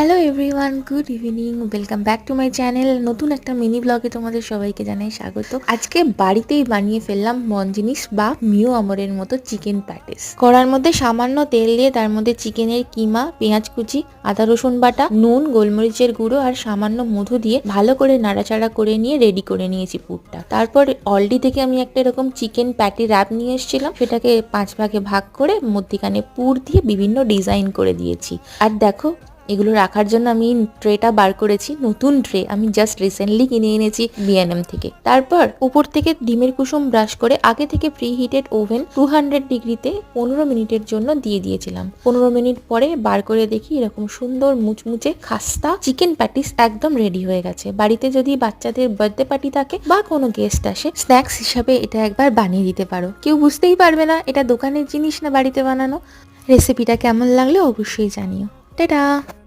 Hello everyone, good evening, welcome back to my channel. নতুন একটা mini ব্লগে তোমাদের সবাইকে জানাই স্বাগত। আজকে বাড়িতেই বানিয়ে ফেললাম মনজিনিস বা মিও আমরের মতো চিকেন প্যাটিস। কড়ার মধ্যে সামান্য তেল দিয়ে তার মধ্যে চিকেনের কিমা, পেঁয়াজ কুচি, আদা রসুন বাটা, নুন, গোলমরিচের গুঁড়ো আর সামান্য মধু দিয়ে ভালো করে নাড়াচাড়া করে নিয়ে রেডি করে নিয়েছি পুরটা। তারপর অলডি থেকে আমি একটা এরকম চিকেন প্যাটি র্যাপ নিয়ে এসেছিলাম, সেটাকে 5 ভাগে ভাগ করে মধ্যিখানে পুর দিয়ে বিভিন্ন ডিজাইন করে দিয়েছি। আর দেখো, এগুলো রাখার জন্য আমি ট্রেটা বার করেছি, নতুন ট্রে আমি জাস্ট রিসেন্টলি কিনে এনেছি বিএনএম থেকে। তারপর উপর থেকে ডিমের কুসুম ব্রাশ করে আগে থেকে প্রি হিটেড ওভেন 200 ডিগ্রিতে 15 মিনিটের জন্য দিয়ে দিয়েছিলাম। 15 মিনিট পরে বার করে দেখি এরকম সুন্দর মুচমুচে খাস্তা চিকেন প্যাটিস একদম রেডি হয়ে গেছে। বাড়িতে যদি বাচ্চাদের বার্থডে পার্টি থাকে বা কোনো গেস্ট আসে, স্ন্যাক্স হিসাবে এটা একবার বানিয়ে দিতে পারো। কেউ বুঝতেই পারবে না এটা দোকানের জিনিস না বাড়িতে বানানো। রেসিপিটা কেমন লাগলো অবশ্যই জানিও। টাটা।